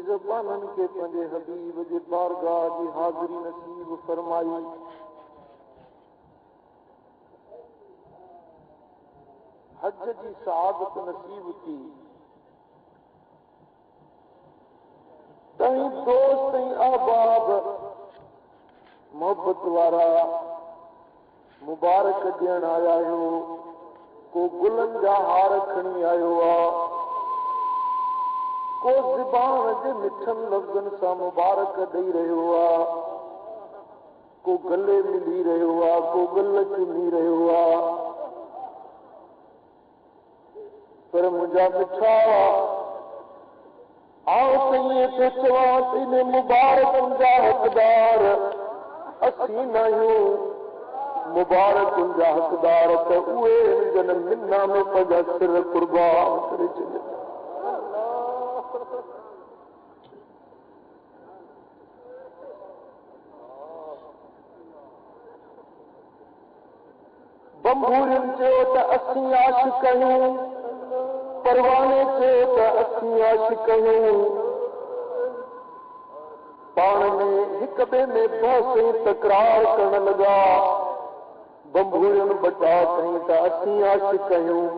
زبانن کے پنجے حبیب جی بارگاہ جی حاضری نصیب فرمائی. حج جی سعادت نصیب تھی. تئیں دوست تئیں احباب محبت وارا مبارک دین آیا ہو. کو گلن جا ہار کھنی آیو آ. کو زبان جے مٹھن لفظن سا مبارک دئی رہو آ. کو گلے ملی رہو آ. کو گل چمی رہو آ. پر مجھا مٹھا آؤ تیئے تے چواں تینے مبارک جا حقدار اسی نہیں مبارک جا حقدار تے اوے جن منا میں پجا سر قربان کرے چلے. بمبورن چو تا اسی عاشق ہوں. پروانے چو تا اسی عاشق ہوں. پان میں ہک بے میں بہت تکرار کرنے لگا. بمبورن بٹا کہیں تا اسی عاشق ہوں.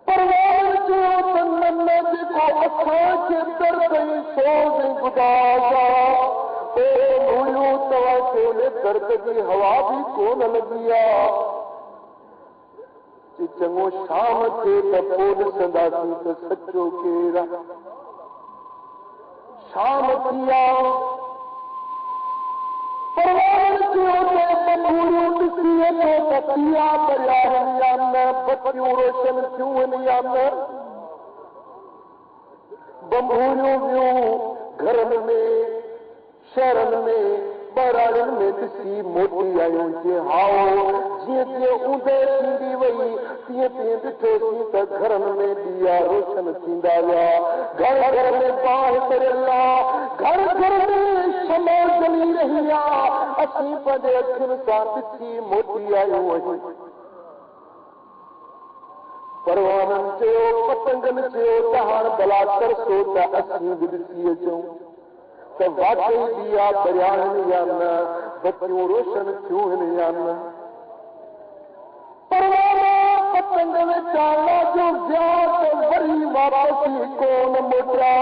پروانے چو تا نمہ جے کو اکھاں کے در کہیں سوز گدازا. اے بھولیو توا چولے درد کی ہوا بھی کون لگیا. چنگو شام تھے تپول سنداسی تو سچو کیرا. شام کیا پروان کیوں تے بمبوریوں کسیے تو تکیا بریا ہمیاں بچیوں روشن کیوں نہیں. بمبوریوں کیوں گھرن میں شہرن میں بہرارن میں کسی موٹی آئیوں جے ہاؤ جیے جے اوندے تھیندی وئی تیے تیے ڈٹھو سی تا گھرن میں دیا روشن تھیندا ویا. گھر گھر میں باہر کر اللہ. گھر گھر میں شمع جلی رہی آ. اسی پنجے اکھن سان ڈٹھی موٹی آئیوں وئی. پروانن چیو پتنگن چیو تہاڑ بلا ترسو تا اسی بدسی اچوں. تو واقعی دیا بریان یا نہ بچیوں روشن کیوں نہیں آنا. پروانا پتنگ میں چالا جو زیادہ وری واپسی کون موٹا.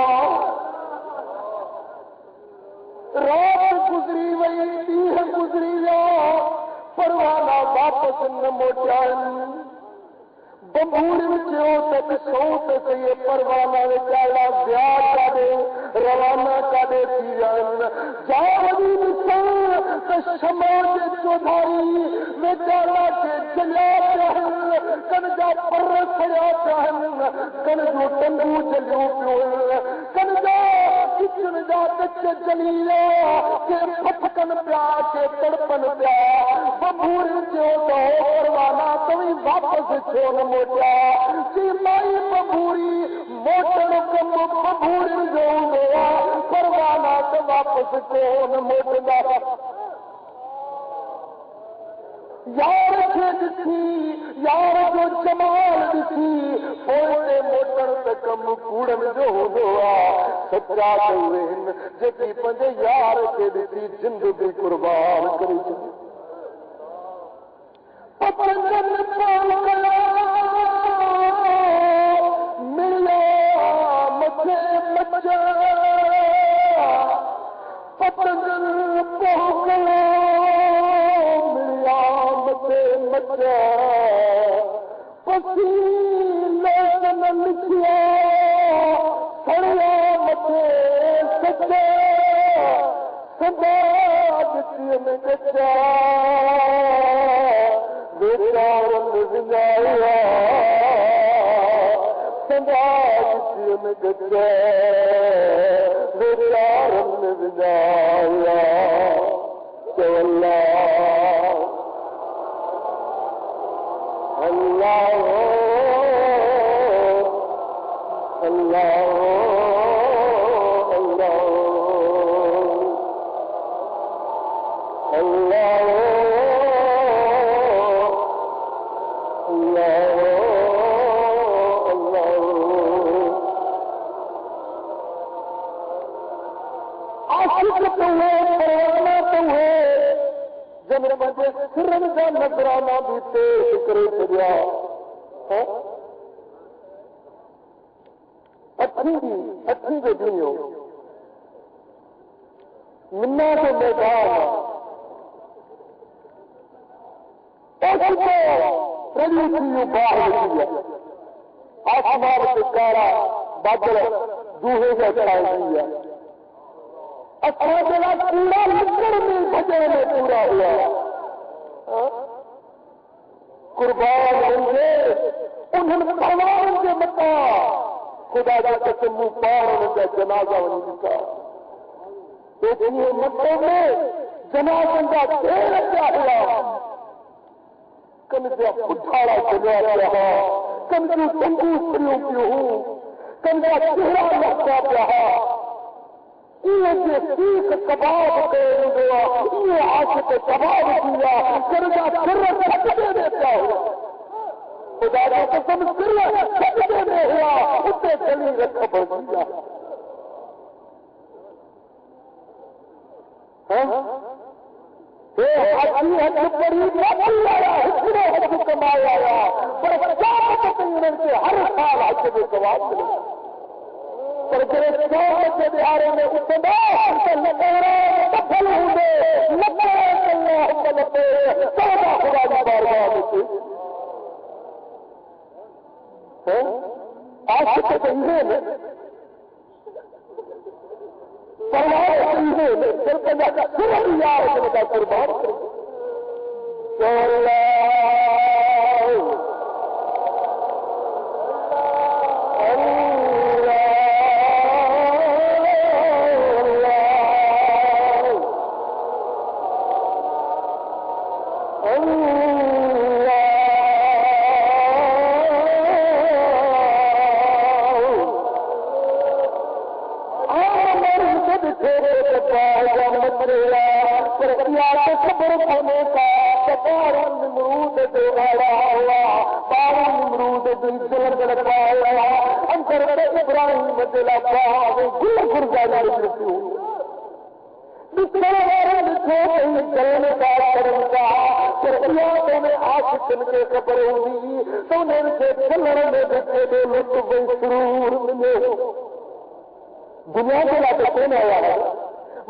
رات گزری وئی دیہ گزری یا پروانا واپس نہ موٹا. بمبور چو تک سوت سے یہ پروانا چالا زیاد کا دے روانہ کا دے تھی جان. جاوی نسان تو شمع کے چودھاری میں چالا کے جلا چاہن. کن جا پر کھڑا چاہن. کن جو تنگو جلیوں پیو. کن جا کچن جا تچ جلیلا کے پھٹکن پیا کے تڑپن پیا. بمبور چو تو پروانا تمہیں واپس چھوڑ موٹا. جی مائی بمبوری موٹن کم بمبوری جو گیا. پروانا تو واپس کون موٹا. یار کے دسی یار جو جمال دسی پوئے موٹن تکم کوڑن جو ہوا. سچا دوین جتی پنجے یار کے دسی جند بھی قربان کری چلی. پتنگن پال کلا ملا مجھے مچا. پتنگن پال کلا ملا مجھے مچا. پسینے نہ لکھیا سڑیا مجھے سچا. سدا جتی میں کچا بیچارن زندایا. سدا جتی میں کچا بیچارن زندایا. تو اللہ اللہ اللہ عاشق تو ہوئے پروانہ تو ہوئے جن مجھے سرن کا نظرانہ بھی پیش کرے چلیا اچھی جو دنیا منا کے میدان باہر آسمان سے کارا بادل دوہے کا چڑھائی ہے پورا لکڑ میں بجے میں پورا ہوا قربان ہوں گے انہوں پروان کے متا خدا کا قسم پار ان کا جنازہ نہیں دکھا متوں میں جنازہ کا ڈھیر کیا ہوا کمجا پٹھاڑا چلا رہا کمجو تنگو کریوں پیوں کمجا چہرہ لگتا رہا یہ سیخ کباب دے دیا یہ عاشق کباب دیا کرجا سر سجدے دیتا ہوا خدا کا قسم سر سجدے دے ہوا اسے گلی رکھ بڑھ دیا کمایا پر ہر سال حج کے ثواب ملے پر جڑے کے بہارے میں اتنا سفل ہوں گے خدا کی بارگاہ عاشق چاہیے دنیا کے لاتے کون آیا ہے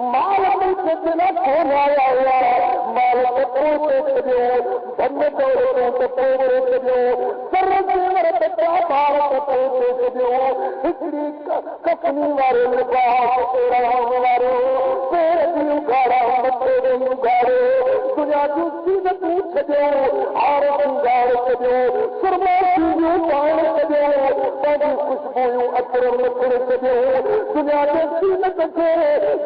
مال اپنی سجنا کون آیا ہوا مال پوتے چلو دھن دولتوں پوتے چلو سر میرے بچہ بال پوتے چلو ہکڑی کفنی والے لباس رام والے پیر بھی اگاڑا متے بھی اگاڑے دنیا کی چیز پوچھ دو آر انگاڑ دو سرما چیزوں پان دو تاکہ خوشبو اثر لکڑ دو دنیا کے چیز دکھے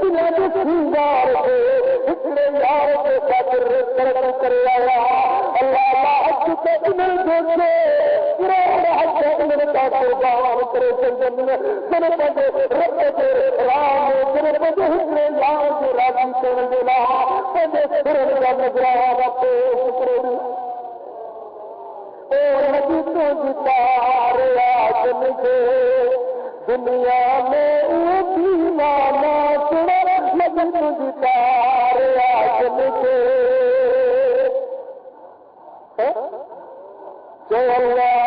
دنیا کے سنگار دے اتنے یار کے خاطر ترقی کرے آیا اللہ حج کے انہیں دوسرے قرآن حج کے انہیں کا قربان کرے جنجن جنب دے رب دے رام جنب دے اتنے یار کے راضی کرنے دینا پہلے سرن کا نظرانہ پیش کرے اور نبی تو جتار آجن کے دنیا میں اوپی مانا سنا نبی تو جتار آجن کے جو اللہ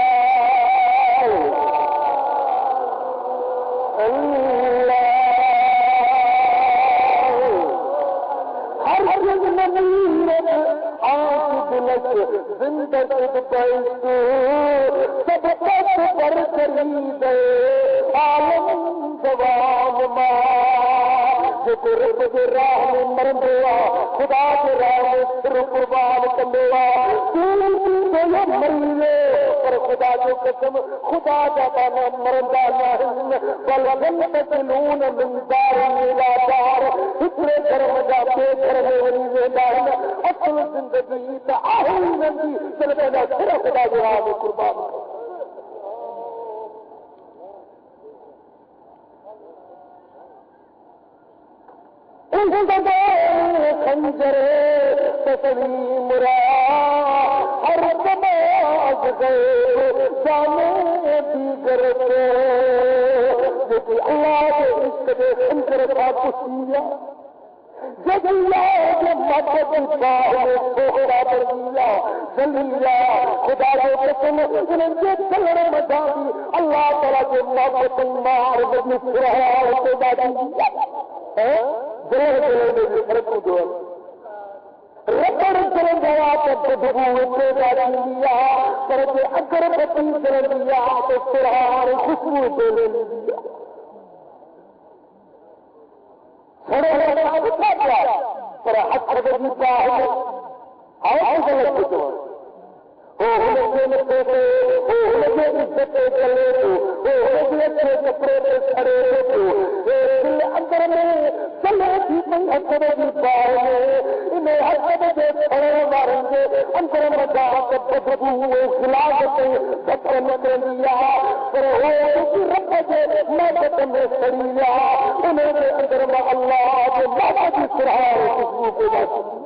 ہر نبی آنکھ دلک زندگی بیسو سب پس پر کرید عالم دوام ماں جو رب کے راہ میں مرندوا خدا کے راہ میں سر قربان کندوا مریلے پر خدا جو قسم خدا جاتا نہ مرندہ نہ بل تنون من دار میلا دار اتنے گھرم جاتے گھر میں وریزے دار اصل زندگی تا آہی نندی چلتے نہ پھر خدا جو راہ میں قربان خنجر تسلیم را ہر نماز گئے جانے دیگر کو کہ اللہ کے عشق کے اندر کا کچھ جدیا جو محبت باہر سوہرا بردیا جلیلا خدا کے قسم انہیں جو چلنے مجاوی اللہ تعالیٰ کے محبت مار بدی فرحال کو دادی جلے میں فرقو دو ربڑ چلے گیا تو بدبو کو دادی لیا پر کہ اگر بطن چلے لیا تو فرحال خوشبو دے لیا پر حق بدی باہر آؤ غلط کو کپڑے کھڑے اندر میں چلے تھی ہتھڑے کی پائے انہیں ہتھڑے کھڑے ماریں گے اندر میں جا کے بدبو خلاف بچے نکل لیا پر وہ رب کے محبت میں کھڑی لیا انہیں اندر میں اللہ کے بابا کی سرحال خوشبو کو بچ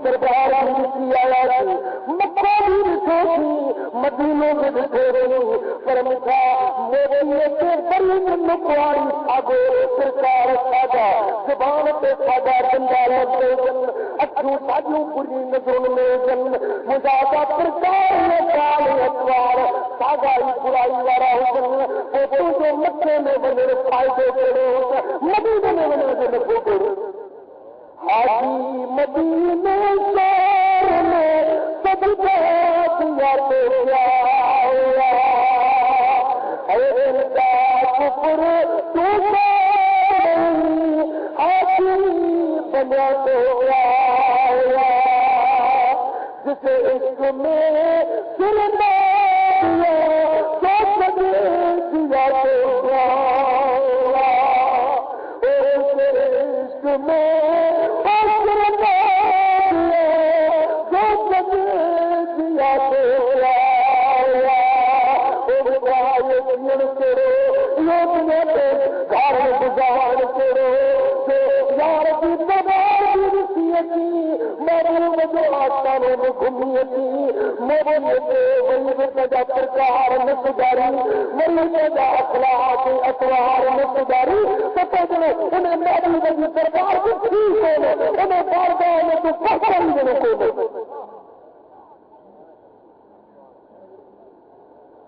دربار مدینوں میں بٹھے رہی پر مٹھا موبائل سے بڑی مکواری آگے سرکار ساجا زبان پہ ساجا ڈنڈا لگے جن اچھو ساجو پوری نظروں میں جن مجاہدہ پرکار میں کال اتوار ساجا ہی برائی وارا ہو جن وہ جو مکے میں بنے فائدے کرے مدینے میں بنے بنے کرے حاجی مدینے شہر میں سب دیا تو کفر تو حاجی بنا تو جسے عشق میں سننا دیا عشق میں گھومی تھی سرکار میں سداری میری اخلاق اتوار میں سداری انہیں میری سرکار کو انہیں بار بار میں تو پکڑ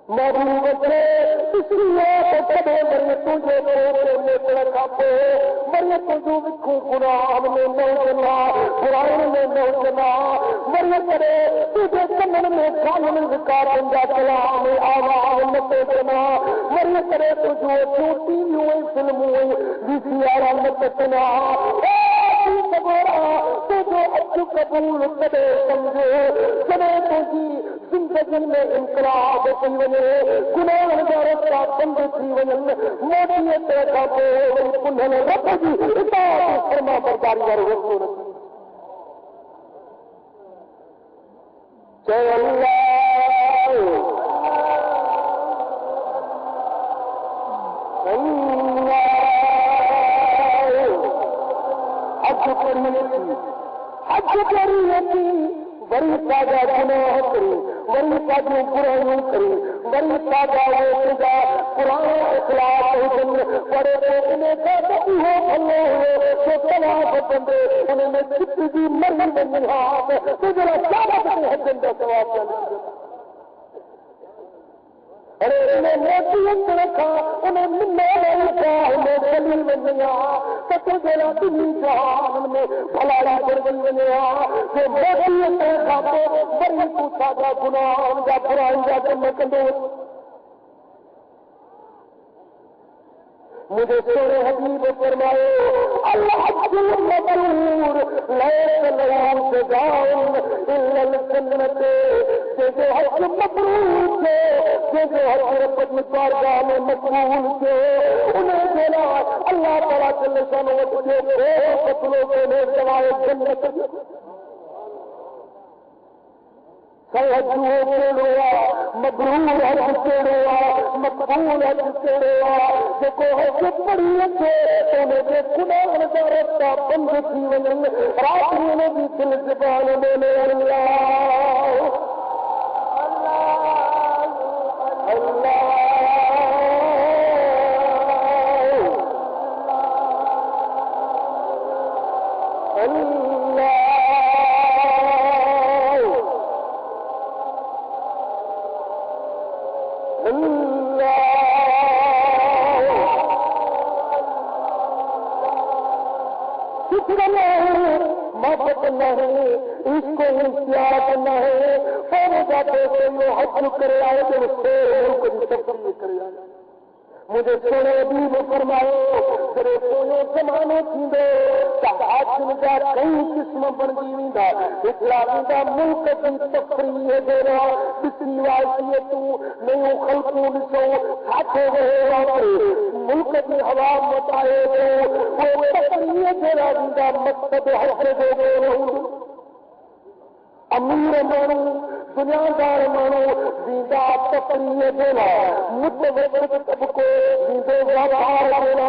محبوب نے اس لیے کبھی مری تجھے میرے کھاتے مری تجھو لکھوں قرآن میں نوجنا قرآن میں نوجنا مری کرے تجھے کمن میں کامن ذکار بندہ کلام آواز نتے جنا مری کرے تجھو چوٹی ہوئی فلم ہوئی جسی آرام نتنا تجھو اچھو قبول کرے سمجھے کرے تجھی زندگی میں انقلاب تھی ونے گناہ ہزاروں کا بند تھی ونن موٹی طرح کو انہوں رب جی اطاعت فرما برداری والے رسول جے اللہ حج کری بڑی تازہ گناہ کری بڑی تازہ برائیوں کری بڑی تازہ وہ قرآن اخلاق حکم پڑے تو انہیں کہتے ہو بھلے ہوئے تو تلاش بندے انہیں میں کتنی مرضی میں نہاد تو جرا چاہتا کہ حجن کا ثواب چاہتا ارے انہیں موٹیت رکھا انہیں منہ رکھا انہیں دلیل بنیا تو جرا دلی جہان میں بھلائی کر بنیا کہ موٹیت رکھا تو بڑی تو سادہ گناہ جا برائی جا جمع کندو مجھے سونے حبیب فرمائے الحج المبرور لیس له جزاء الا الجنت جو حج مبرور تھے جو حج رب بارگاہ میں مقبول تھے انہیں دینا اللہ تعالیٰ جل شانہ کے قتلوں کے سوائے جنت کیڑوا مبرور ہے کیڑوا مقبول ہے کیڑوا جکو ہے پڑھی رکھے انہیں کے گناہ دا رستہ بند تھی ونن رات میں بھی دل زبان میں اللہ اللہ محبت کرنا ہے اس کو انتظار کرنا ہے اور جاتے کوئی حج کرے آئے تو اس کو تفصیل کرے آئے مجھے سونے بھی فرمائے تیرے سونے زمانے تھیندے حج جا کئی قسم بن جیویندا اسلامی دا ملک دی تفریح دے رہا بسری واسی تو نئے خلقوں ڈسو ساتھے ہوئے ملک کی ہوا متائے وہ تفریح دے رہا دا مقصد حج دے رہا امیر مانو دنیادار مانو زندہ تفریح دینا متوسط طبقو زندے وقار دینا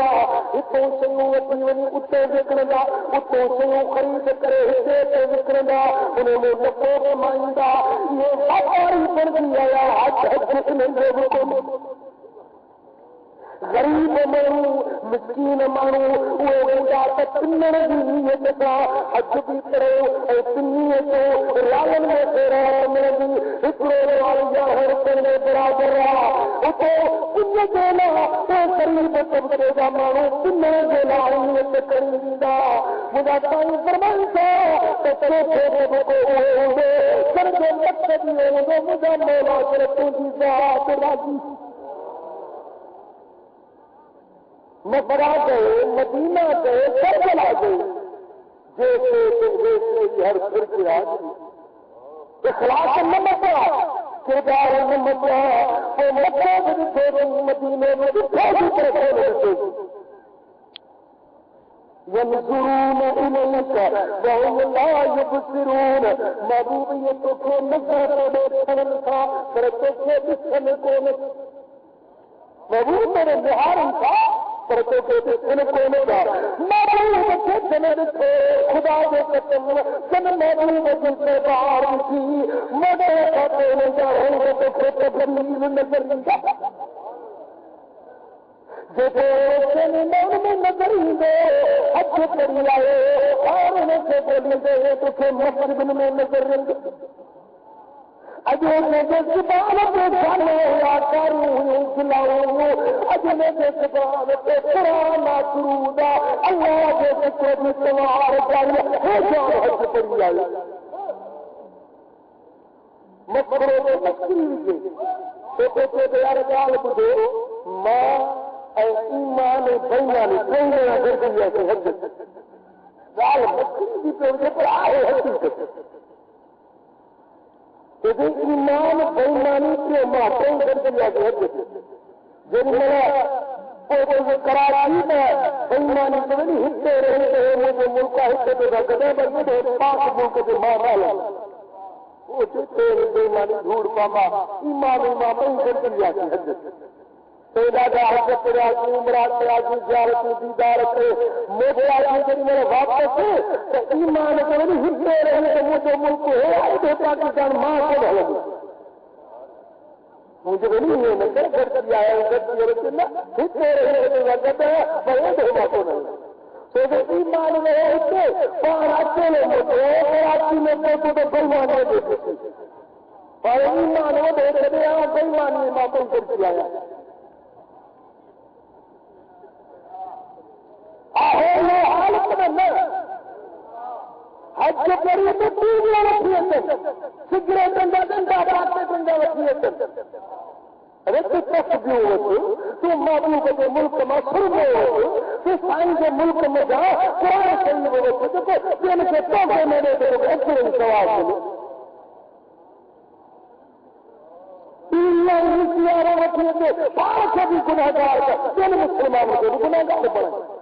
اتوں سنوں اپنی ونی اتے وکرندا اتوں سنوں خرید کرے حصے تے وکرندا انہیں میں نفع کمائندا یہ وقاری بن گیا حج نہیں دے غریب مانو مسکین مانو وہ گنجا تنن دی نیت کا حج بھی کرو اے تنیے تو لالن میں تیرا میں دی اترے والا ہر کرنے برابر او تو ان دینا اے غریب طبقے دا مانو تنن دے نیت کریندا مجھا تائی فرمائتا تے تے کو ہوے کر دے مقصد یہ مجھا مولا کر تو دی ذات راضی مکہ گئے مدینہ گئے کربلا گئے جیسے ہر پھر کے آج اخلاص نمک کردار نمک وہ مکہ مدینے میں ينظرون إليك وهم لا يبصرون محبوبیتوں کو نظر دیکھن تھا پرتوں کے دکھن کو محبوب میرے بہار تھا پرتوں کے دکھن کو محبوب کے جنر تھے خدا کے قسم جن محبوب جن سے باہر تھی مدے کھاتے میں جاؤں گے تو پھر تبلیغ نظر نہیں جیسے میں نظر ہی دے اچھے کری آئے اور انہیں سے بولی دے تو پھر مسجد میں نظر رہے اجے میں جو زبان پہ جانے یا کروں کھلاؤں اجے میں جو زبان پہ قرآن درودہ اللہ کے ذکر بھی سوار کر ہے جو حج کری آئے مقبروں میں تقریر کے تو کہتے یار گال بدھو ماں ایمان بینانی کہیں اگر دنیا سے حد گال مسکری پہ مجھے پر آئے حقیقت کہ ایمان بینانی کے ماتیں اگر دنیا سے حد جن میرا کراچی میں بینانی سے نہیں ہٹتے رہے ہیں مجھے ملکہ ہٹتے تو رکھتے بلکہ دے پاک ملک کے ماں لا وہ جتے بینانی دھوڑ پاما ایمان اگر دنیا سے حد پیدا کا حجت کرے آجی عمرات کرے آجی زیارت دیدار کرے مجھے آجی کری میرے واپس ہے تو ایمان کرے ہٹتے رہے تو مجھے ملک ہے آئے تو پاکستان ماں کو بھلے مجھے نہیں ہے میں گھر کر آیا ہوں گھر کی عورت میں ہٹتے رہے تو وقت ہے بہت ہوگا تو نہیں تو جو ایمان میں ہوتے باہر اکیلے مجھے کراچی میں پہنچو تو بلوانے دیتے اور ایمان وہ دیکھتے ہیں آپ بلوانی میں ماتوں کر کے آیا حج کری تو ٹیویاں رکھی سگریٹ ڈنڈا پاتے ڈنڈا رکھی ارے تو تو محبوب کے ملک میں شروع ہو تو سائن کے ملک میں جا قرآن شریف ہو تین کے توحفے میرے دے اچھے سوال ملے ٹیویاں رکھی باہر سے بھی گناہ گار تین مسلمانوں کو بھی گناہ گار بڑھے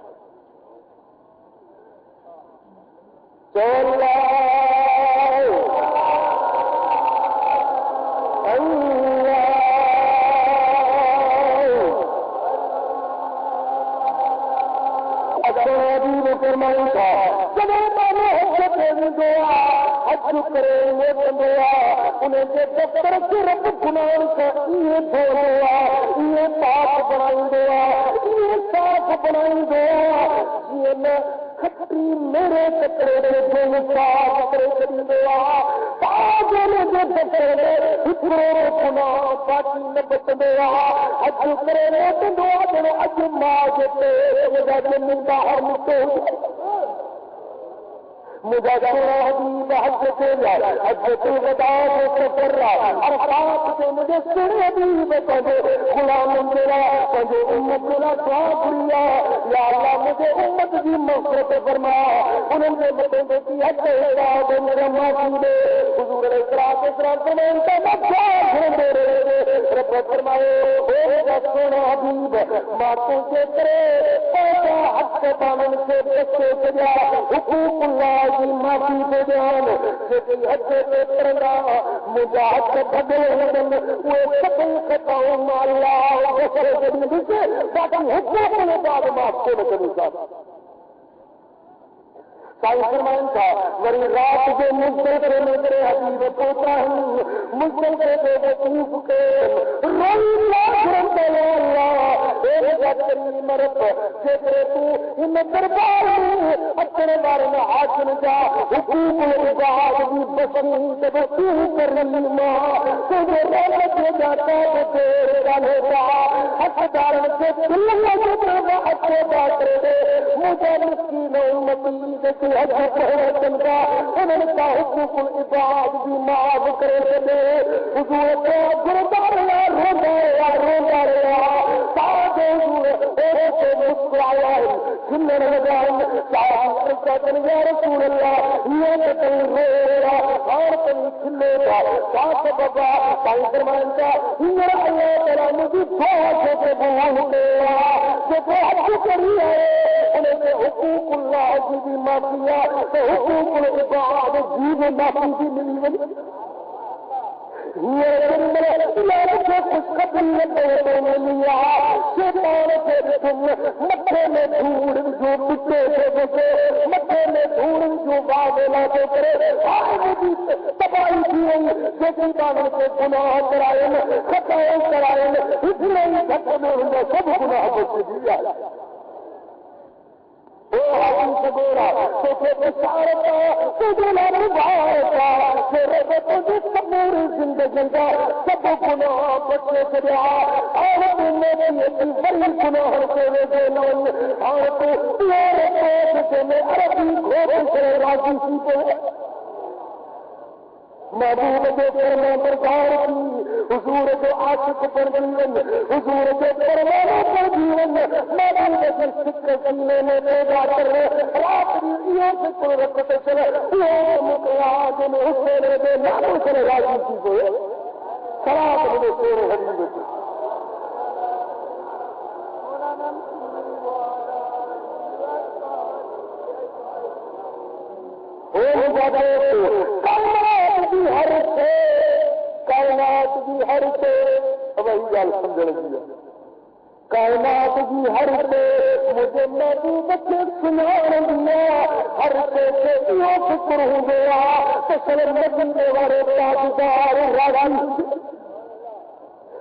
یہ دھویا یہ پاک بنائی دیا یہ صاف بنائی دیا یہ میں کھٹری میرے کپڑے دے دل صاف کر دیا پاک میرے کپڑے اترو گناہ باقی نہ بچ دیا اج کرے تو دعا دے اج ماں کے وجہ سے باہر نکل مجاہدین حبیب حضرت حضرت الوداع کو کر رہا عرفات سے مجھے سن حبیب کہے غلام میرا کہے امت میرا دعا کریا یا اللہ مجھے امت کی مغفرت فرما انہوں نے بتایا کہ حج ہے میرا معافی دے حضور علیہ الصلوۃ والسلام کا دعا دے رہے رب فرمائے اے سونا حبیب ماتوں کے کرے ایسا حق پالن سے بچے گیا حقوق اللہ معافی دے دیان جی حج پہ کرنا مجاہد بدل وہ سب خطاؤں اللہ غفر کرنے سے باقی حقوق نے بعد معاف کو کرنے کا سائیں فرمان تھا وری رات جو مزدل سے میرے حبیب پوتا ہوں مزدل سے وقوف کے روئی لاکھرم دے اللہ اے جاتری مرد جیسے تو ان دربار میں اپنے بارے میں حاکم جا حقوق العباد بھی بسنی جب تو کرنی ماں تجھے رحمت ہو جاتا تو تیرے جانے کا حقدار سے دلہ کو تربا اچھے بات رہے مجھے مسکین امتی جیسے حج پہنچن کا انہوں نے حقوق العباد بھی معاف کرے دے حضور کو گردار روزہ رہا تاکہ حضور ایک سے مسکرایا ہے سنن لگائیں یا رسول اللہ یہ کتن رویا اور کہیں کھلے گا ساتھ بابا سائیں فرمان کا یہ اللہ تعالیٰ مجھے بہت سے بہت دیا جو حج کری ہے انہیں سے حقوق اللہ کی بھی معافیا تو حقوق العباد جی بھی معافی بھی ملی بنی یہ مٹھے میں دھوڑ جو پٹے سے بچے مٹھے میں دھوڑ جو باغلا سے کرے تباہی کی جیسے دانوں سے گناہ کرائے خطائیں کرائے اتنے ہی گھٹے میں انہیں سب گناہ بچے دیا سگورا پوری زندگی کا سب گناہ بچے سے اور بڑی گناہ سے عربی گھوڑے سے راضی سی کو محبوب کے فرما بردار کی حضور کے عاشق پر جیون حضور کے پروانوں پر جیون محبوب کے سکھ سینے میں پیدا کر رات ریوں سے کوئی رکھتے چلے وہ مقیاد میں حسین دے ناموں سے راضی کی ہوئے سراب میں سور حبیب کی کائنات کی ہر سے وہی گل سمجھ لگی ہے کائنات کی ہر سے مجھے محبوب کے سنا دیا ہر سے یہ فکر ہو گیا تو سلم مدینے والے تاجدار راضی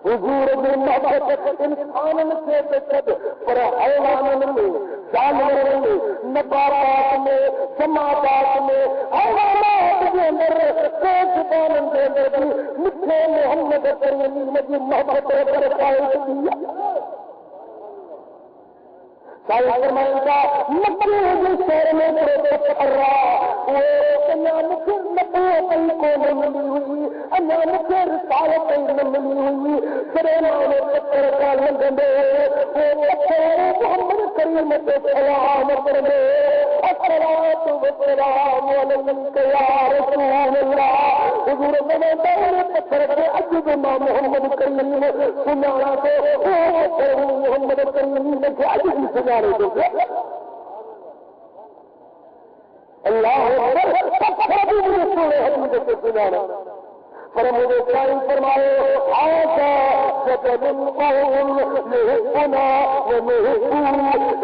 حضور کی محبت انسان سے بچت پر حیوان میں جانور میں نباتات میں جماعات میں حیوانات کے اندر پیشبان کے اندر بھی مٹھے محمد کریم کی محبت پر قائم کیا سائیں کا مکے شہر میں کر رہا وہ مکھ نبوت کو ملی ہوئی مکھ رسالت ملی ہوئی سرے پتھر کا لگنے محمد کریم کے سلام کرنے الصلاۃ والسلام علیک یا رسول اللہ حضور نے دور پتھر کے عجب ماں محمد کریم سنانا تو محمد کریم نے عجب سنا اللہ پر مجھے سائن فرمائے آسا جبل يحبنا ونحبه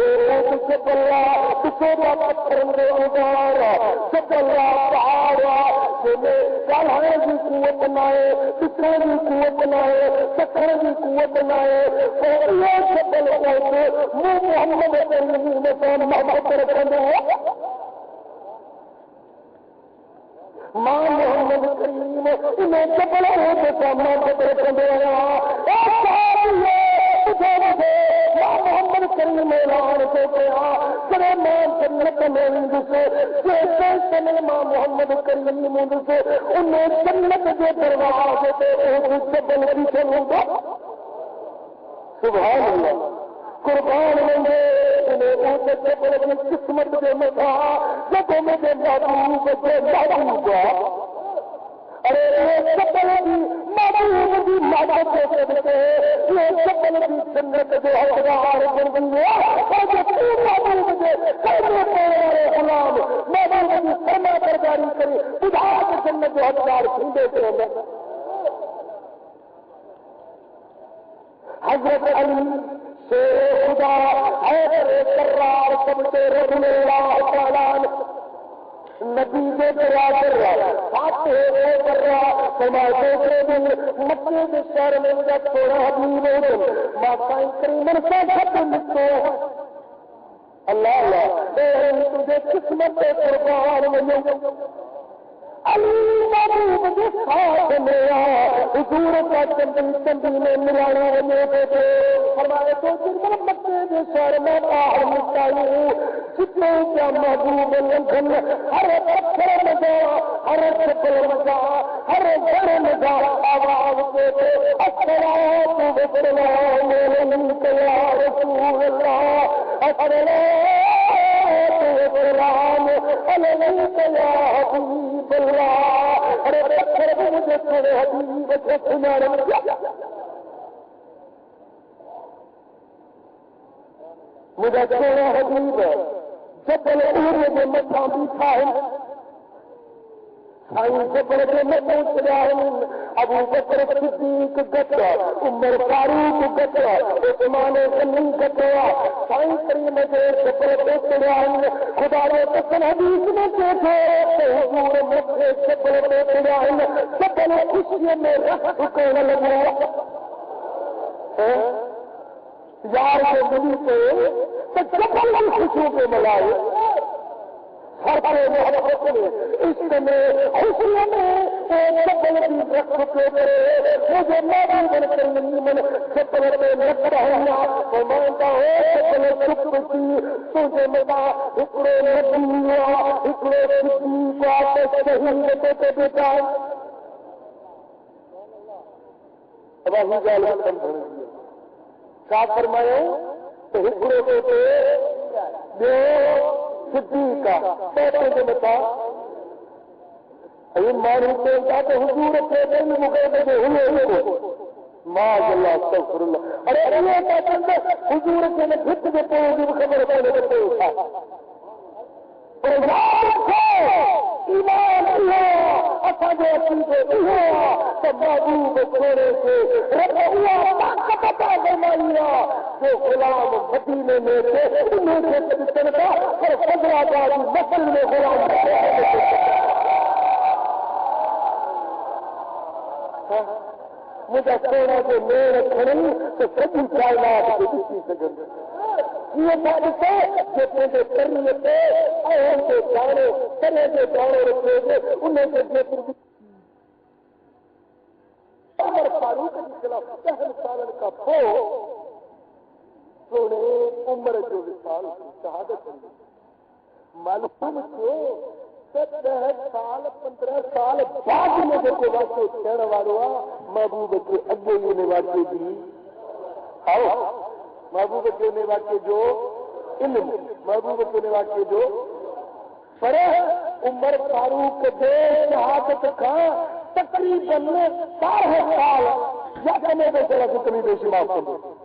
جبلا بسوبا پتھرن دے ادارا جبلا پہاڑا جنہیں گالھانے کی قوت بنائے پتھرے کی قوت بنائے پتھر کی قوت بنائے اور یہ جبل ہوتے محمد کریم میں محبت رکھنے ماں محمد کریم انہیں جبل ہوتے سامنا قدر کرنے محمد کریم اعلان کو کیا کرے ماں جنت میں سے جیسے ماں محمد کریم سے انہیں جنت کے دروازے پہ جبل کی چلوں گا سبحان اللہ قربان لیں انہیں جبل کی قسمت کے متا جب مجھے محبوب سے محبوب ارے یہ جبل کی محبوب کی مدد سے یہ جبل کی جنت جو ہزار بن گئی ہے اور جو محبوب کے کرنے والے غلام محبوب کی فرما برداری کرے خدا کی جنت جو ہزار کھنڈے کے اندر حضرت علی شیر خدا حیدر کرار سب سے رسول اللہ تعالیٰ نبی کے برابر فاتح کر رہا سماجوں کے دل مکے کے شہر میں جب تھوڑا حبیب ہو گئے ماتا کریم سے سب لکھتے اللہ اللہ تجھے قسمت قربان میں علی محبوب کے ساتھ میرا حضور کا چندی میں ملانا ہوتے تھے ہمارے تو مکے کے شہر میں باہر نکالوں جتنے کیا محبوب لنگن ہر پتھر میں جا ہر چپل میں جا ہر گھر میں جا آواز دیتے السلام علیکم یا رسول اللہ السلام علیکم یا حبیب اللہ ارے پتھر مجھے تھوڑے حبیب سے سنانے مجھے تھوڑا حبیب جبل احد کے متھا بیٹھا ہے سائیں جبل کے میں پہنچ رہا ہوں ابو بکر صدیق گٹا عمر فاروق گٹا عثمان غنی گٹا سائیں کریم کے جبل پہنچ رہا ہوں خدا نے قسم حدیث میں دیکھے حضور مکے جبل پہنچ رہا ہوں جبل خوشی میں رکھنے لگا یار کے دل سے تو جبل خوشیوں کے ملائے ہر محبت میں اس میں خوشیوں میں جبل کی رکھ کے مجھے محبوب کریم جبل پہ لگ رہا تو مانتا ہو جبل چپ کی تجھے ملا اکڑے نبی اکڑے صدیق آپ شہید کے بیٹا اب ہی جالا کم بھر دیا کیا فرمائے تو اکڑے بیٹے جو صدیقہ کہتے ہیں بتا یہ مانو کہتا تو حضور کے دل مقدمے ہوئے کو ماذ اللہ استغفر اللہ ارے یہ کہتے ہیں حضور کے نے بھت کے پہنچ خبر پہنے کے پہنچا اور یاد رکھو ایمان اللہ اصحاب عقیدے اللہ تو محبوب چھوڑے سے رب اللہ طاقت عطا فرمائیا جو غلام مدینے میں تھے انہیں سے تنکا اور فضلہ جاری نسل میں غلام مجھے سونا جو میرے کھڑی تو سبھی کائنات کے کسی سے گرد یہ بات ہے جتنے کے کرنے پہ اہم کے جانے کرنے کے جانے رکھے گے انہیں سے جتنے عمر فاروق کے خلاف 10 سال کا پھو سونے عمر جو وصال کی شہادت ہوئی معلوم کیوں 10 سال 15 سال بعد میں جو واقعے کہنے والا محبوب کے اگے یہ واقعے دی آؤ محبوب کے نے واقعے جو علم محبوب کے نے واقعے جو پڑے عمر فاروق کے شہادت کا تقریباً 12 سال یا کہنے دے چلا کتنی بیشی معاف کر دے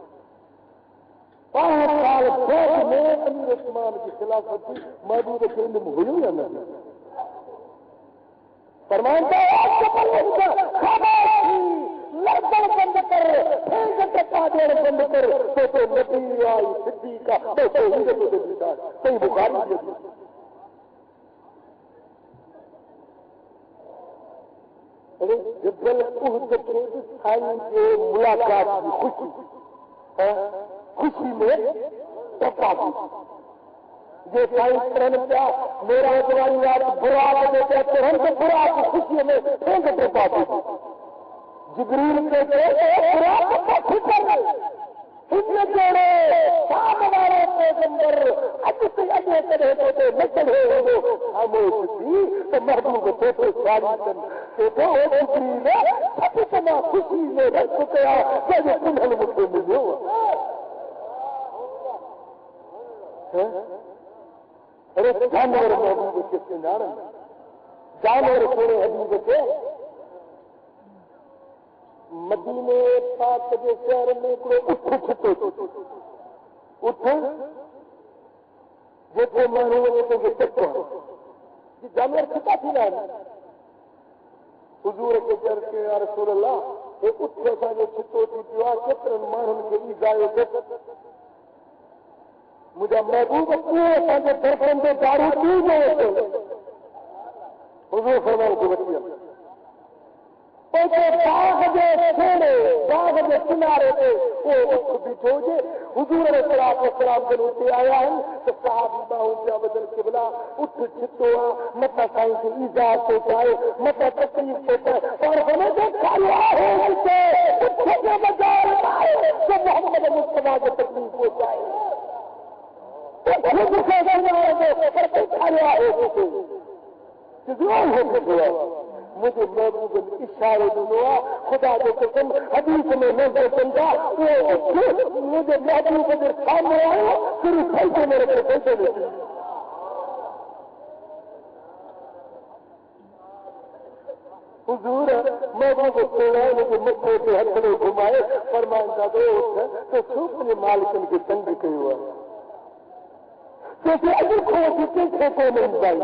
12 سال بعد میں امیر عثمان کی خلافت تھی محبوب کے علم ہوئی یا نہیں فرمانتا ہے آپ کو پڑھنے کا خبر تھی لڑکن بند کر پھینک بند کر تو نبی آئی صدیقہ تو توحید کو دیتا صحیح بخاری کی حدیث. جبل احد کے سائن کے ملاقات کی خوشی میں ٹپا دی. یہ سائنس کرنے کیا میرا تمہاری یاد برا دیتے ہیں ہم تو برا کی خوشی میں پھینک ٹپا دی. جبریل کہتے ہیں برا کو خوش کر سننے جوڑے شام والے پیغمبر اج سے اجے کرے تو نچل ہو خاموش تھی تو محبوب کو تو ساری کن تو وہ جبریل سب اتنا خوشی میں رکھ گیا کہ یہ تمہیں مجھ کو ملو. ارے جانور محبوب کس نے جانا جانور تھوڑے حبیب کے مدینے پاک کے شہر میں کوئی اٹھ جیسے محروم کے چکو یہ جانور چھپا تھی نا حضور کے چر کے یا رسول اللہ یہ اٹھے تھا جو چھتو تھی جو کترن مارن کے ایزائے مجھے محبوب پورے جو درپن کے دارو پی گئے حضور فرمان کو بچیا باغ کے کنارے پہ وہ بچھو جے حضور علیہ السلام کے نیچے آیا ہے تو صحابی باہوں کیا بدل قبلہ اٹھ چھتوا متا سائیں سے ایجاد ہوتا ہے متا تکلیف ہوتا ہے اور ہمیں جو کھایا ہے اسے اٹھ کے بجائے تو محمد مصطفیٰ کو تکلیف ہوتا ہے مجھے محبوب اشارے دنوا خدا جو قسم حدیث میں نظر سمجھا مجھے محبوب کے سامنے آیا پھر پھیلتے میرے کو پھیلتے نہیں. حضور محبوب مجھے مکھے کے ہتھڑے گھمائے فرمائندہ دوست تو سوپنے مالکن کے تنگ کے ہوا کیونکہ اگر کھو کسی کو نہیں جائے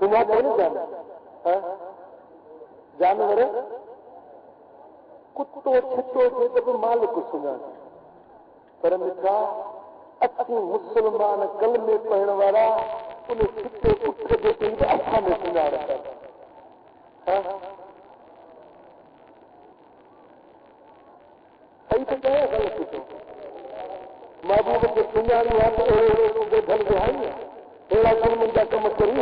سنا تو نہیں جانا جانور کتوں چھٹوں سے جب مالک کو سنا پر مٹھا اچھی مسلمان کلمے پڑھنے والا انہیں چھٹے اٹھ دیتے ہیں اچھا میں سنا رہا ہے صحیح تو کیا ہے غلط تو محبوب کے سنجانی ہے ڈھل گیا تھوڑا سر منجا کم کری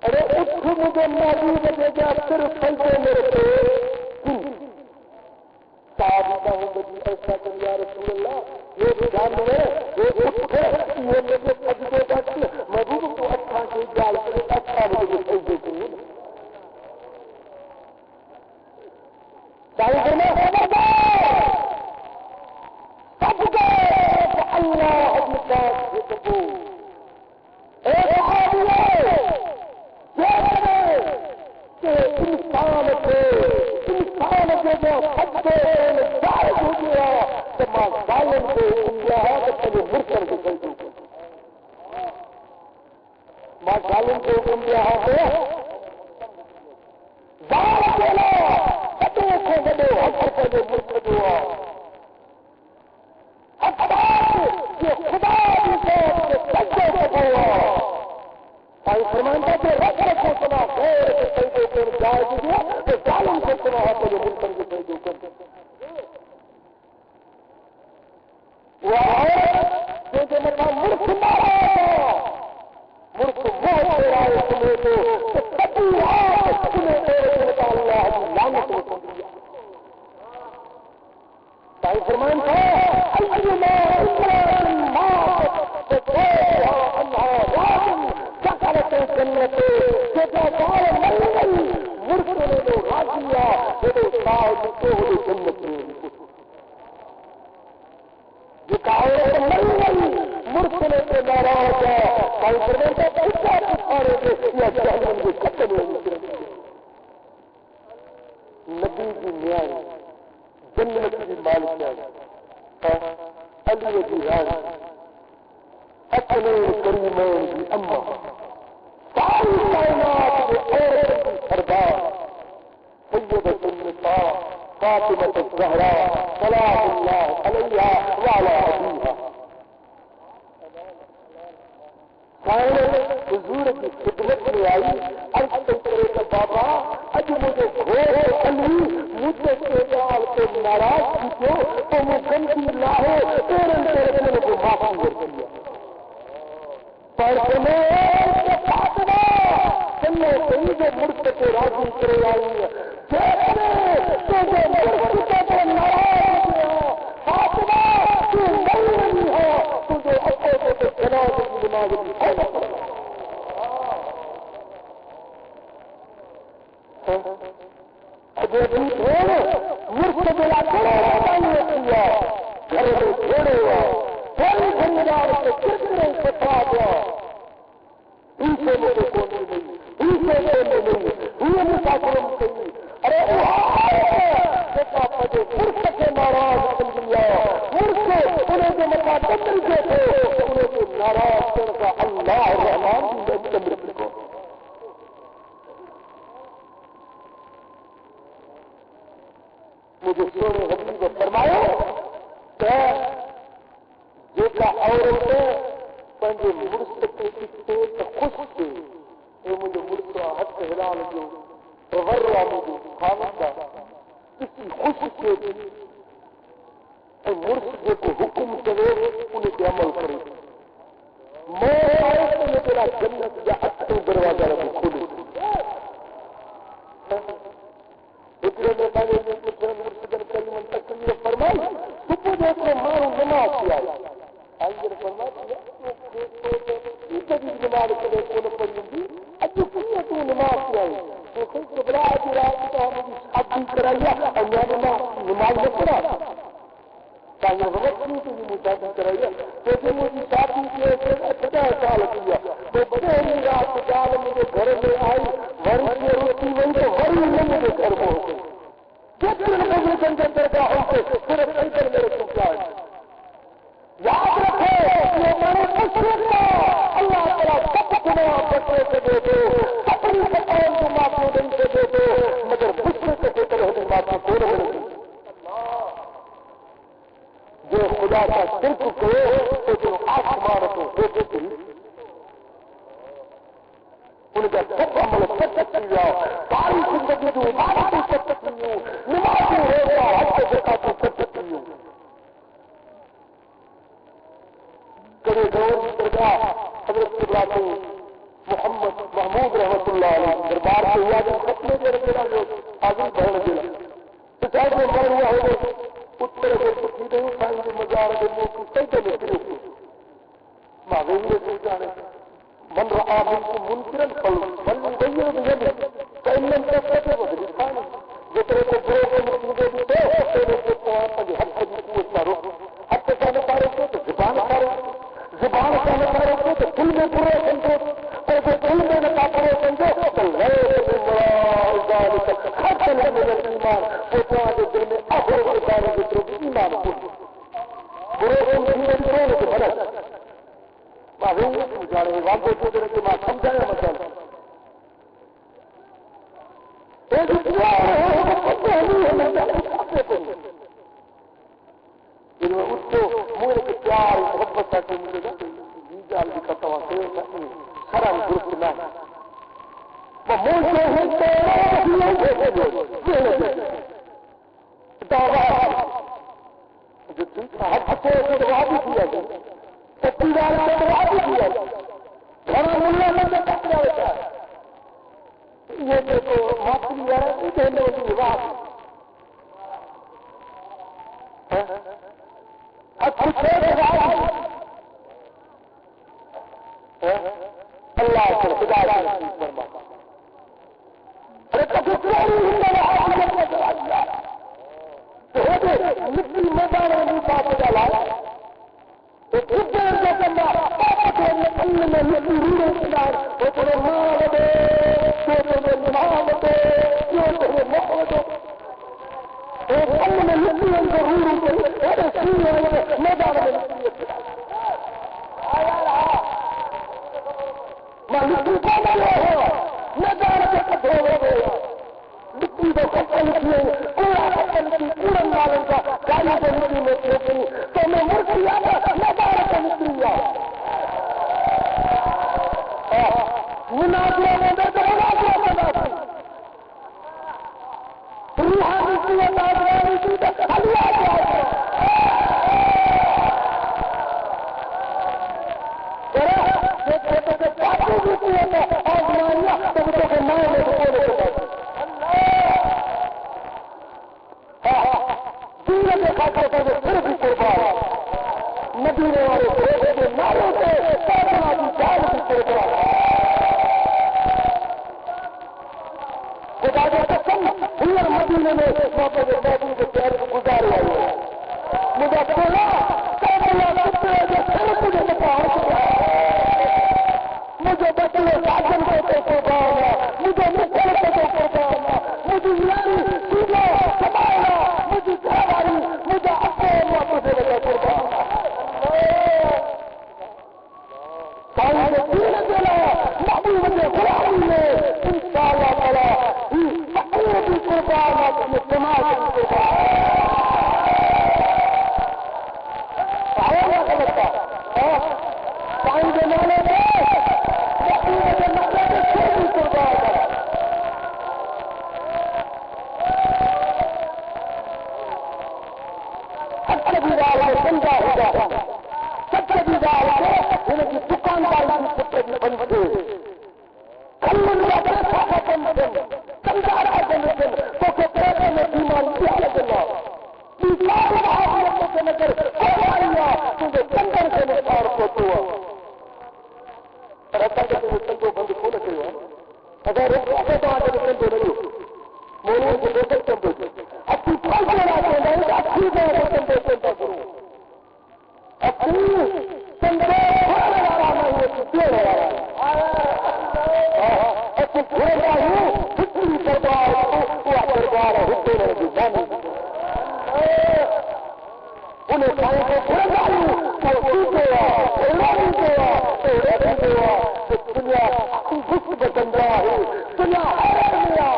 ارے اٹھ مجھے محبوب دے گیا صرف پھلتے میرے پہ صحابہ ہوں گے ایسا کر یا رسول اللہ یہ جانور یہ اٹھے یہ مجھے سجدے تک محبوب کو اچھا کی جال کرے اچھا مجھے سجدے کرے چاہیے کرنا سب کو اللہ کا حکم ایک آدمی کہ انسان کے جو سب سے جائز ہو گیا تو ماں ظالم کو انڈیا ہے تو کبھی مر کر کے چل دوں ماں ظالم کو انڈیا ہے تو ظالم بولا کتوں کو بڑے حق کر کے مر کر دوں یہ خدا بھی سچے کو بولا فرمانتا کہ رکھ رکھو سنا خیر کے سجدے کر جائے دیا تو ظالم کو سنا ہے تو جو ملکن کے سجدے کر وہ عورت جو مطلب ملک مارا ملک بہت رہا ہے سنے تو کبھی آپ سنے تیرے کا اللہ کی لعنت کو سن دیا تائی فرمان تھا ایما امرأة ماتت فطورها انها راضٍ دخلت الجنة جزاء من مرسل راضية صاحب دخول الجنة یہ مرسل کے ناراض ہے تائی فرمان تھا ایسا کفارے کے یا جہنم کے ختم ہونے نبی کی نیائی جنت کی مالک علی کی رانی اپنے کریمین کی اماں ساری کائنات کے عورت کی سردار فاطمة الزهراء سلام الله عليها وعلى أبيها. حضور کی خدمت میں آئی، عرض کرے کہ بابا اج مجھے گھور علی مجھے ڈال کے ناراض کیوں تو میں گندی لاہو تیرے نے کو معافی کر دیا. پر تمہیں فاطمہ چلو کہیں جو مرد کو راضی کرے آئی ہے ناراض ہو فاطمہ تو نہیں ہو تجھے اپنے کو جنازے کی نماز مجھے سونے حبیب فرمایا کہ جیسا عورتیں پنجے مرس کے خوش تھے یہ مجھے مرس ہاتھ ہلال جو ورا مجھے خامد کا کسی خوش کے مرس جو کو حکم کرے انہیں پہ عمل کرے. میں تیرا جنت یا اچھے دروازہ رکھ کھولے فرمائی صبح دیکھو مارو نماز کیا نماز کرے کون پڑھی گی اج کتنے تو نماز کیا تو گھبرا دی رات تو ہم شادی کرائیے اور نماز نہ پڑھا چاہیے وقت نہیں تو مجھے شادی کرائیے کیونکہ مجھے شادی کے 50 سال کیا تو پہلی رات جال مجھے گھر میں آئی وری میں روٹی ہوئی تو وری میں مجھے گھر میں ہو گئی یاد رکھو اللہ تعالیٰ سب گناہ بچنے سے دے دو اپنی سکون کو معافی دن سے دے دو مگر غصے سے دے کر ہمیں معافی کو نہیں جو خدا کا شرک کرے تو جو آسمان کو دیکھے تھی ان کا سب عمل کر سکتی جاؤ ساری زندگی جو عبادت کر سکتی ہوں نمازی ہوگا ہر کو دیکھا تو کر سکتی ہوں. کبھی دور کی درگاہ حضرت قبلہ محمد محمود رحمۃ اللہ علیہ دربار سے ہوا جو ختمے کے رکھنا جو آگے بڑھنے دیا تو چاہے وہ مر ہوا ہو اتر سے پکی نہیں اٹھائیں گے مزار کے منہ کی کئی جگہ ماغوی نے جانے من رہا منکم منکرن فليغيره بيده فإن لم تستطع فبلسانه ذکر کو برے کو مجھے بھی دے تیرے کو پانچ حد کی قوت کا رخ حد سے کہنے پا رہے تو زبان پا رہے زبان کہنے پا رہے تو دل میں برے سمجھو اور جو دل میں نہ برے سمجھو تو غیر ذالک خطر من الایمان وہ تمہارے دل میں اخر ذالک جو ایمان ہو برے سمجھنے کے بھلا معلوم جانے واقع کو دے کہ میں سمجھایا مطلب ایک دعا ہے اس کو میرے کے پیار محبت کا مجھے جی جال بھی کرتا ہوں خراب درست نہ وہ مجھے جو حق سے دعا بھی کیا گیا سچی بات سے دعا بھی کیا گھر ملنا میں پکڑا ہوتا ہے یہ دیکھو معافی ہے یہ کہنے کی بات اللہ سے خدا مٹی میدان میں پاس ڈالا تو کتنے میں مٹی روڑے کار وہ تمہیں مال دے جو تمہیں نام دے جو تمہیں محبت میں مٹی اندر روڑوں کے میدان میں مٹی کو ملے ہو میدان کے کٹھے ہو گئے مٹی کو کٹھے لکھیے کوئی کی کورن والوں کا گاڑی سے نکلی میں پھینکنی تو میں مرتی آنا میں باہر سے نکلی گا مناظرہ میں تو مناظرہ بنا تھی روحانی قوت آزمانی کی تو اللہ جائے پاپو بھی قوت آزمانیاں تو بچوں کے نام میں تو بولے کے بعد دنیا کے خاطر کا جو پھر بھی قربان مدینے والے بھیجے کے ناروں سے پاپنا کی جان کی قربان خدا کے قسم ہر مدینے میں موقع کے بیٹھنے کے شہر کو گزارے آئے مجھے بولا پاپنا کتنے جو پھر مجھے بتا مجھے بچے شاسن کو قربان مجھے مکھل کو قربان مجھے یاری سیدھا سنبھالنا مجھے گھر مجھے اپنے موقع سے لگا قربان ساری دین دینا محبوب کے غلامی میں انشاءاللہ تعالی فقیر کی قربان اپنے سماج کی قربان آیا خبر ٹائم کے مانے میں محبوب کے مطلب سے چھوٹی قربان سچے دیدار میں سمجھا ہوگا سچے دیدار میں ان کی دکاندار کی سچے بنتے کلن کا پیسہ کا بنتے سمجھا کا بنتے تو کہ پیسے میں بیماری کیا لگنا بیمار حاصلوں سے نظر آیا تجھے چندر سے نثار کو ہوا رکھا کہ تمہیں چندو بند کھول کے ہوا اگر رکھا تو آگے چندو نہیں ہو مولوں کو دیکھتے چندو اپنی پھل بنا کے نہیں اچھی جگہ چندو چندو کروں اپنی چندو کھولنے والا نہیں ہے پیڑ والا اپنی کھولنا ہوں کتنی دربار ہوا دربار ہوتے رہے گی جانے انہیں کھانے کو کھولنا ہوں تو گیا کھولنا بھی گیا تو ریڈی گیا تو دنیا خوش بچن رہا ہے دنیا حیرت لیا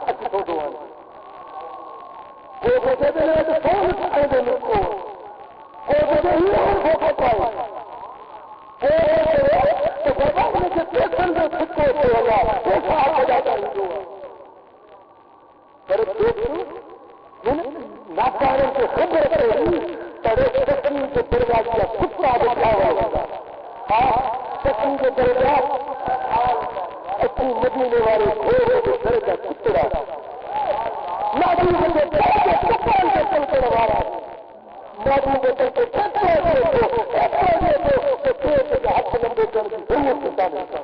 اچھی فوٹو آئی وہ بچے دے رہے تو فون کھائے دے لوگ کو وہ بچے ہی ہوں فوٹو پائے وہ تو بابا نے سے پیسن میں خود کو ہوگا وہ کہا ہو جاتا ہے جو پر دیکھو ناکاروں سے خبر رہی تڑے سکنی کے درجہ کیا کتا بچا ہوگا ہاں سکنی کے درجہ اچھی مدینے والے گھوڑے کے درجہ کتڑا نادی کے درجہ کپڑے کے چلتے والا نادی کے چلتے کپڑے کے ہاتھ لمبے کر کی ضرورت ہوتا نہیں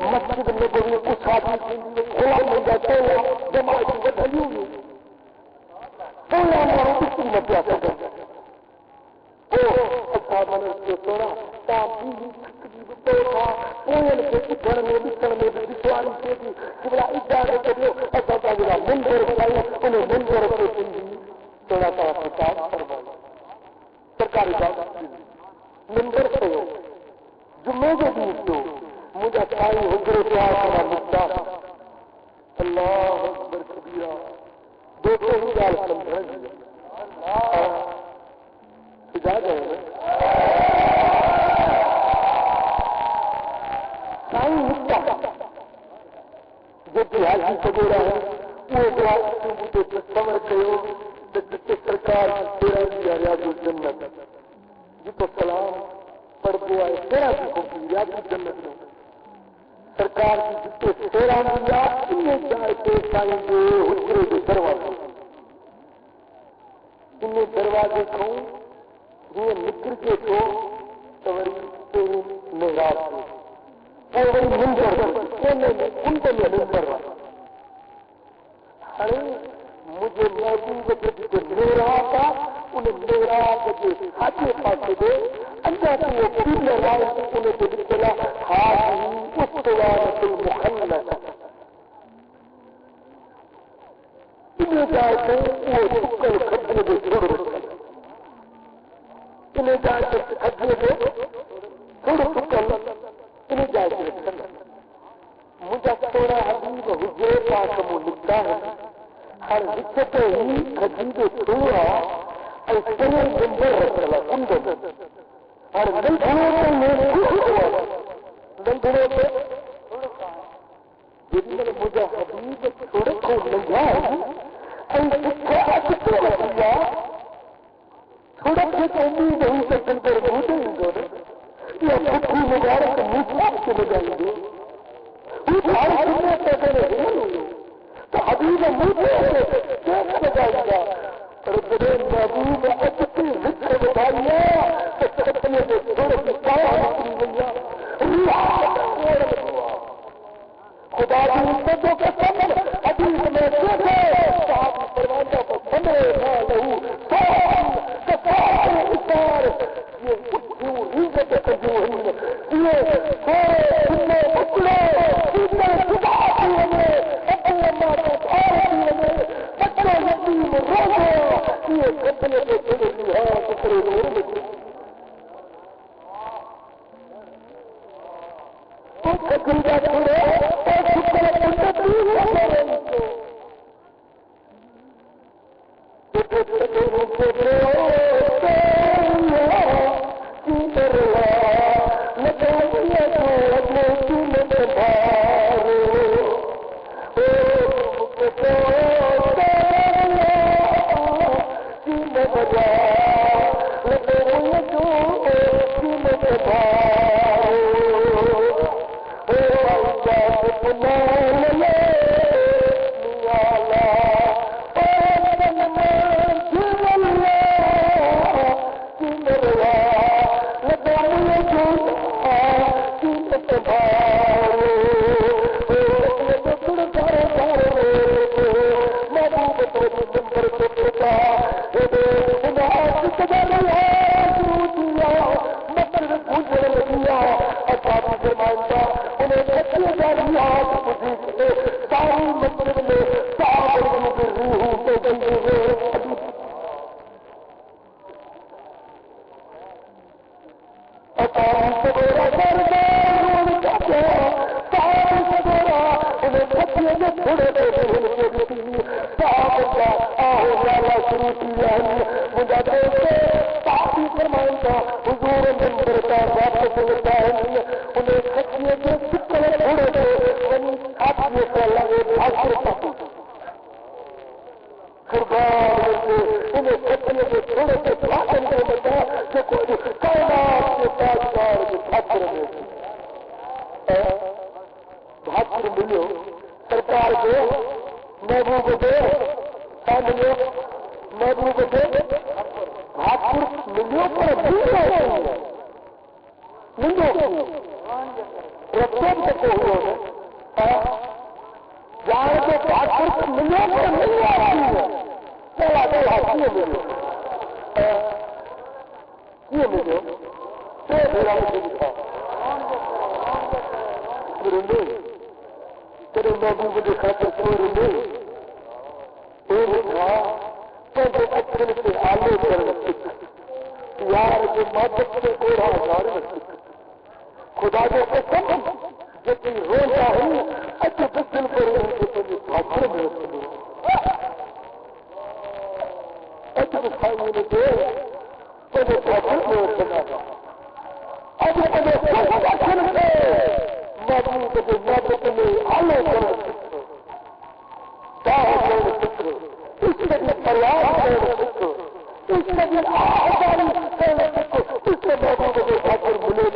مسجد میں کچھ آدمی کھلا مل جاتے ہیں بلا اجازت دیو اصل کا جڑا منبر بنایا انہیں منبر کو تھوڑا سا خطاب فرمایا سرکاری بات منبر سے ہو جمعے کے دن تو مجھے ساری حجر پیار کا مدعا اللہ اکبر کبیرہ دوسرے ہی گال سمجھا سجا گئے سائی مدعا جو حاجی سگورا ہے وہ بات مجھے تصور کرو کہ سرکار تیرا دیا ریاض الجنت جی تو سلام پڑھ دعا ہے تیرا بھی کو ریاض الجنت میں سرکار کی جتنے تیرا دیا انہیں جائے کے سائیں گے حجرے کے دروازے انہیں دروازے کو یہ نکل کے تو توری تیری محراب کو اور وہی منظر ان کو میں منظر رہا ارے مجھے محبوب جو میرا تھا انہیں میرا جو ساتھے پاسے دے اللہ کی وہ پھر لگائے انہیں جو چلا حاضی استوارت المخلت انہیں جاتے وہ چکل خطنے دے چھوڑ انہیں جاتے خطنے دے چھوڑ چکل انہیں جاتے رکھنا مجھے تھوڑا حبیب حجر پاک مو لکھتا ہے ہر حجت ہی حجیب چھوڑا ایسے منظر رکھنا اندر اور نلدھنوں میں نلدھنوں میں جب مجھے حبیب چھوڑے کو لگا ایسے اچھتے رکھیا چھوڑا کے تو امید نہیں سکن پر بھوٹے ہی دونوں یہ پتھری مبارک مصحف کے بجائیں گے وہ سارے دنیا کہتے ہیں تو حبیب مجھے کیسے بجائے گا رب محبوب اچھتی ذکر بتائیے تو کتنے سے چھوڑے کی پایا نکلی گیا خدا کی عزتوں کے سامنے حدیث میں دیکھے صحابی فرماتا کو سمرے نہ لہو سوام کفار اشار یہ کیوں عزت تجوہین یہ سورے سننے اکڑے سیدھے خدا کی وجہ اپنے اللہ کا دھار کی وجہ بچے یتیم روزے یہ کتنے کے چھوڑے کی ہے کتنے نور میں تو کتنے چھوڑے اور شکر کنڈت ہی ہوگا تیرے محبوب کی خاطر کوئی نہیں تھا تو اپنے سے آلے کرنا سکھ یار جو محبت سے کوڑا ہزار سکھ خدا کے قسم جب روزہ ہوں اچھا دل پر تجھے بھاپڑ میں اچھا بھائی نے دے تجھے بھاپڑ میں رکھنا اب تجھے سوچا کھل کے محبوب کے محبت میں آلے کرنا سکھ اس کے لیے پریاس کرنا سکھو اس کے لیے آہداری کرنا سکھو اس کے محبوب کے خاطر ملے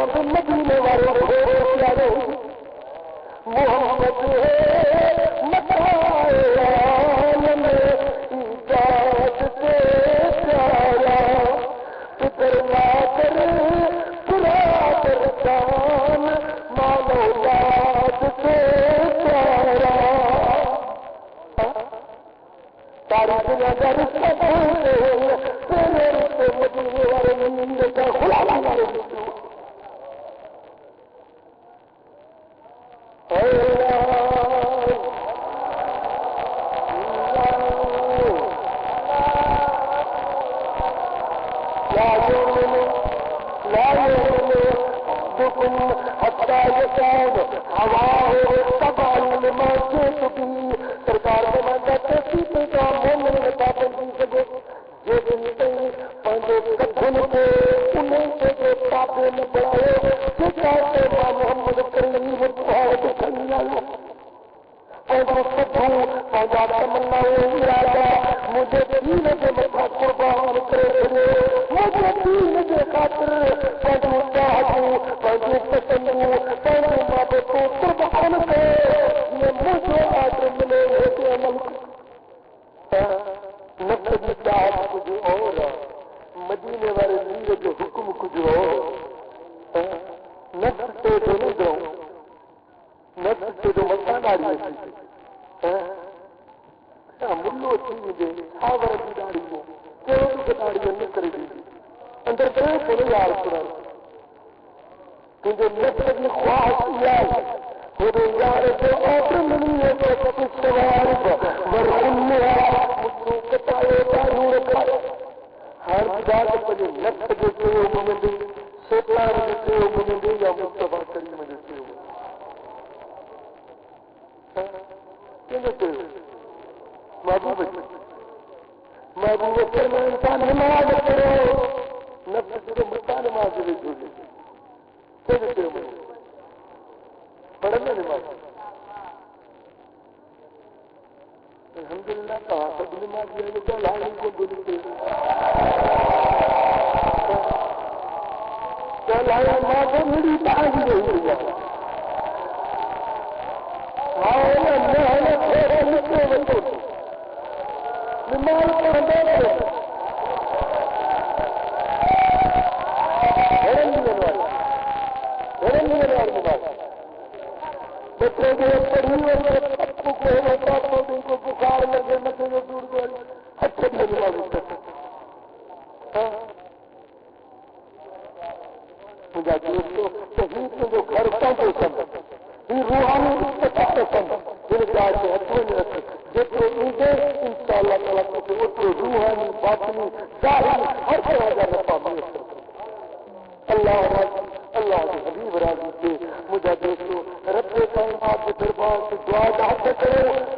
تو مدینے والے پیارے محمد ہے متاع عالم ایجاد سے پیارا ادھر لا کر پورا درجان مانولاد سے پیارا تاریخ نظر سب تیرے رشتے مدینے والے نیند کا خلاصہ والے سرکار محمد کریم مجھے دین کے مٹھا قربان کرے مجھے دین کے خاطر پہلو چاہوں پہلو پسندوں پہلو ماں کو قربان کرے یہ مجھے آج ملے ہوتے عمل نفس کی چاہت کچھ اور مدینے والے نیل جو حکم کچھ اور نفس سے جو نہیں جاؤں نفس سے جو مکان آ رہی ہے ملو تھی مجھے آور کی داڑھی کو کیوں کی داڑھی نہیں کرے گی اندر بڑے بڑے یار قرآن کیونکہ نفس کی خواہش کیا ہے خود یار جو آخر نہیں ہے تو کچھ سوال مجھوں کتائے داروں رکھا ہر بات مجھے نفس دیتے ہو مجھے شیطان دیتے ہو مجھے یا مصطفیٰ کریم دیتے ہو کیوں دیتے ہو محبوب کرنا انسان نماز کرو نفس سے متا نماز دے چھوڑے کیا دیتے ہو مجھے پڑھنا نماز الحمدللہ کہا سب نماز لینے کا لانے کو بولتے کیا لایا ماں کو میری باز نہیں ہوا نماز بچے کو بخار لگے مچھر دور دور اچھے سے نماز مجھے دوستوں کہیں سے جو گھر کا جو سمجھ روحانی پسند جن کے آج ہاتھوں میں رکھے جتنے عیدے ان شاء اللہ تعالیٰ کو اتنے روحانی باطنی ظاہری ہر طرح کا نفع میسر اللہ راضی اللہ کے حبیب راضی سے مجھے دوستوں رب کائنات کے دربار سے دعا چاہتے کرو